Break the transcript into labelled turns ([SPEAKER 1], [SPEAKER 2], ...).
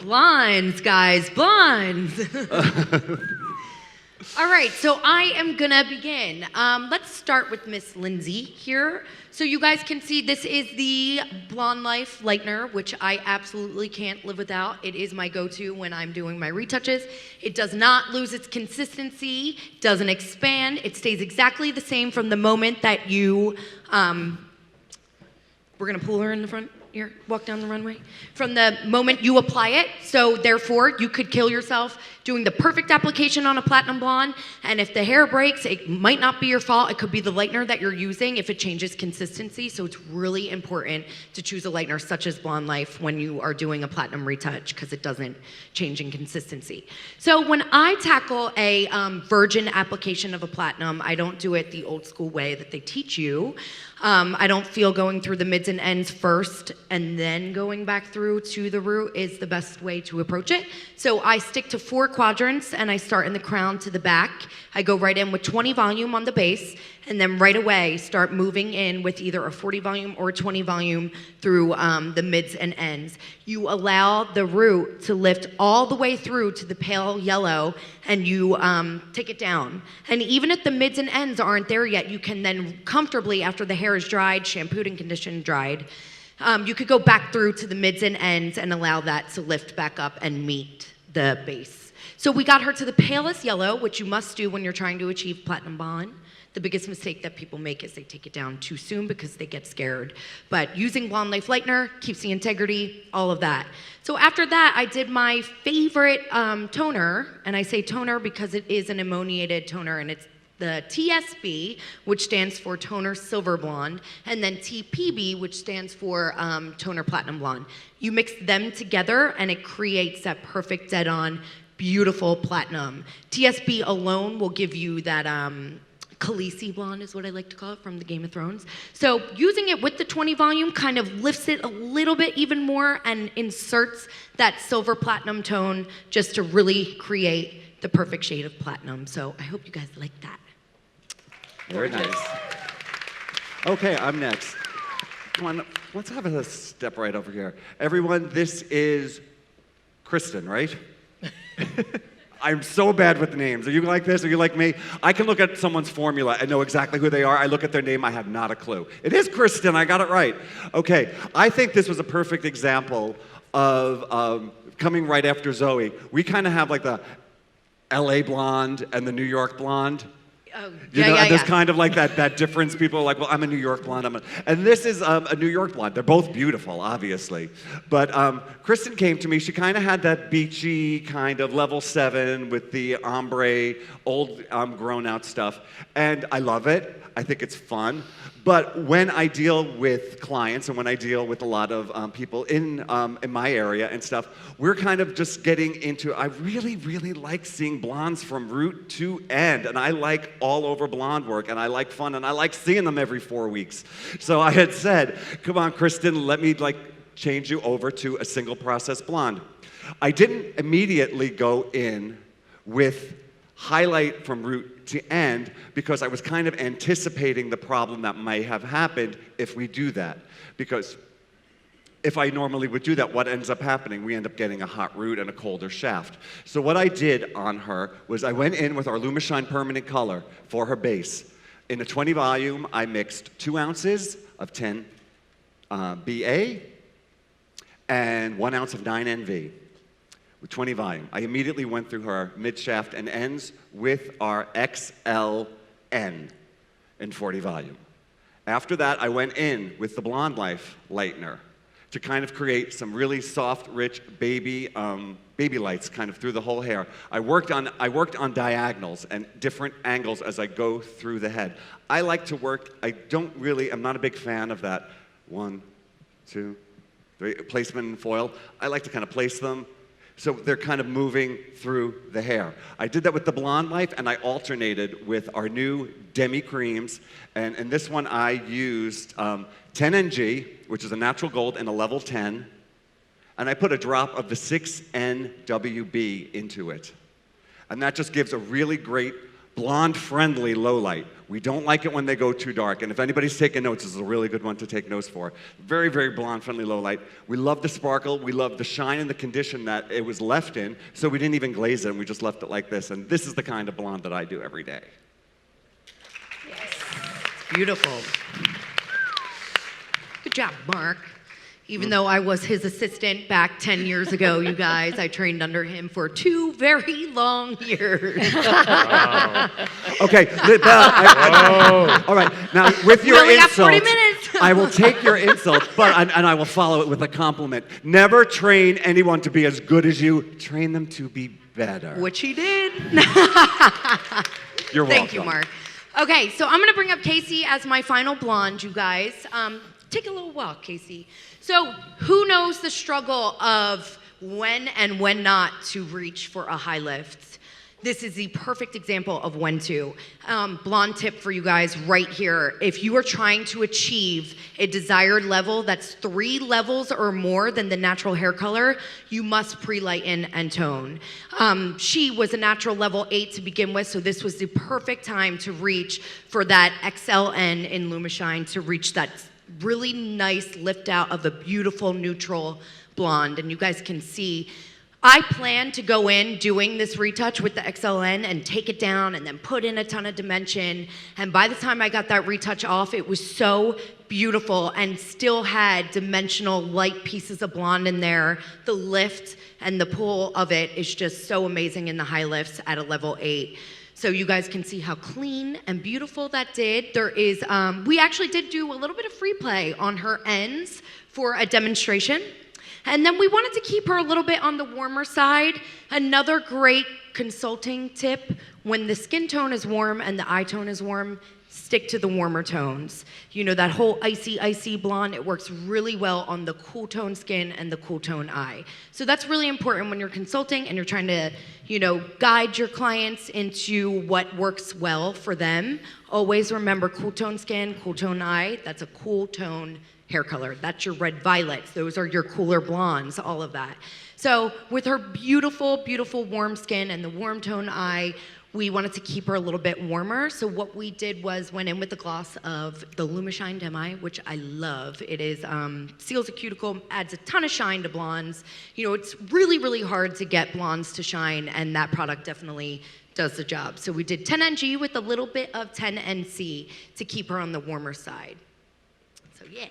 [SPEAKER 1] Blondes, guys, blondes. All right, so I am gonna begin. Let's start with Miss Lindsay here. So you guys can see this is the Blonde Life Lightener, which I absolutely can't live without. It is my go-to when I'm doing my retouches. It does not lose its consistency, doesn't expand. It stays exactly the same from the moment that you, we're gonna pull her in the front. Here, walk down the runway. From the moment you apply it, so therefore you could kill yourself doing the perfect application on a platinum blonde, and if the hair breaks, it might not be your fault. It could be the lightener that you're using if it changes consistency, so it's really important to choose a lightener such as Blonde Life when you are doing a platinum retouch because it doesn't change in consistency. So when I tackle a virgin application of a platinum, I don't do it the old school way that they teach you. I don't feel going through the mids and ends first and then going back through to the root is the best way to approach it. So I stick to 4 quadrants and I start in the crown to the back. I go right in with 20 volume on the base and then right away start moving in with either a 40 volume or a 20 volume through the mids and ends. You allow the root to lift all the way through to the pale yellow and you take it down. And even if the mids and ends aren't there yet, you can then comfortably, after the hair is dried, shampooed and conditioned, dried, you could go back through to the mids and ends and allow that to lift back up and meet the base. So we got her to the palest yellow, which you must do when you're trying to achieve platinum blonde. The biggest mistake that people make is they take it down too soon because they get scared. But using Blonde Life Lightener keeps the integrity, all of that. So after that, I did my favorite toner, and I say toner because it is an ammoniated toner, and it's the TSB, which stands for Toner Silver Blonde, and then TPB, which stands for Toner Platinum Blonde. You mix them together, and it creates that perfect dead-on, beautiful platinum. TSB alone will give you that Khaleesi blonde is what I like to call it from the Game of Thrones. So using it with the 20 volume kind of lifts it a little bit even more and inserts that silver platinum tone just to really create the perfect shade of platinum. So I hope you guys like that.
[SPEAKER 2] Very nice. Okay, I'm next. Come on, let's have a step right over here. Everyone, this is Kristen, right? I'm so bad with names. Are you like this? Are you like me? I can look at someone's formula and know exactly who they are. I look at their name, I have not a clue. It is Kristen, I got it right. Okay, I think this was a perfect example of coming right after Zoe. We kind of have like the LA blonde and the New York blonde.
[SPEAKER 1] Oh,
[SPEAKER 2] There's kind of like that difference. People are like, well, I'm a New York blonde. And this is a New York blonde. They're both beautiful, obviously. But Kristen came to me. She kind of had that beachy kind of level 7 with the ombre, old grown out stuff. And I love it. I think it's fun. But when I deal with clients and when I deal with a lot of people in my area and stuff, we're kind of just getting into, I really, really like seeing blondes from root to end. And I like all over blonde work, and I like fun, and I like seeing them every 4 weeks. So I had said, come on, Kristen, let me change you over to a single process blonde. I didn't immediately go in with highlight from root to end because I was kind of anticipating the problem that might have happened if we do that. Because if I normally would do that, what ends up happening? We end up getting a hot root and a colder shaft. So what I did on her was I went in with our Lumishine Permanent Color for her base. In a 20 volume, I mixed 2 ounces of 10 BA and 1 ounce of 9NV. With 20 volume. I immediately went through her mid-shaft and ends with our XLN in 40 volume. After that, I went in with the Blonde Life Lightener to kind of create some really soft, rich baby lights kind of through the whole hair. I worked on diagonals and different angles as I go through the head. I like to work, I'm not a big fan of that 1, 2, 3 placement in foil. I like to kind of place them so they're kind of moving through the hair. I did that with the Blonde Life, and I alternated with our new Demi Creams. And in this one, I used 10NG, which is a natural gold, and a level 10. And I put a drop of the 6NWB into it. And that just gives a really great blonde-friendly low light. We don't like it when they go too dark. And if anybody's taking notes, this is a really good one to take notes for. Very, very blonde-friendly low light. We love the sparkle. We love the shine and the condition that it was left in. So we didn't even glaze it, and we just left it like this. And this is the kind of blonde that I do every day.
[SPEAKER 1] Yes. It's beautiful. Good job, Mark. Even though I was his assistant back 10 years ago, you guys, I trained under him for 2 very long years.
[SPEAKER 3] Wow.
[SPEAKER 2] Okay, all right. Now, with your
[SPEAKER 1] We only got
[SPEAKER 2] insult,
[SPEAKER 1] 40 minutes.
[SPEAKER 2] I will take your insult, but and I will follow it with a compliment. Never train anyone to be as good as you. Train them to be better.
[SPEAKER 1] Which he did.
[SPEAKER 2] You're welcome.
[SPEAKER 1] Thank you, Mark. Okay, so I'm going to bring up Casey as my final blonde, you guys. Take a little walk, Casey. So who knows the struggle of when and when not to reach for a high lift? This is the perfect example of when to. Blonde tip for you guys right here. If you are trying to achieve a desired level that's 3 levels or more than the natural hair color, you must pre-lighten and tone. She was a natural level 8 to begin with, so this was the perfect time to reach for that XLN in Lumishine to reach that really nice lift out of a beautiful neutral blonde. And you guys can see, I plan to go in doing this retouch with the XLN and take it down and then put in a ton of dimension. And by the time I got that retouch off, it was so beautiful and still had dimensional light pieces of blonde in there. The lift and the pull of it is just so amazing in the high lifts at a level 8. So you guys can see how clean and beautiful that did. There is, we actually did do a little bit of free play on her ends for a demonstration. And then we wanted to keep her a little bit on the warmer side. Another great consulting tip, when the skin tone is warm and the eye tone is warm, stick to the warmer tones. You know, that whole icy blonde, it works really well on the cool tone skin and the cool tone eye. So that's really important when you're consulting and you're trying to, you know, guide your clients into what works well for them. Always remember cool tone skin, cool tone eye, that's a cool tone hair color. That's your red violets. Those are your cooler blondes, all of that. So with her beautiful, beautiful warm skin and the warm tone eye, we wanted to keep her a little bit warmer. So what we did was went in with the gloss of the Lumishine Demi, which I love. It is seals a cuticle, adds a ton of shine to blondes. You know, it's really, really hard to get blondes to shine, and that product definitely does the job. So we did 10NG with a little bit of 10NC to keep her on the warmer side. So yeah.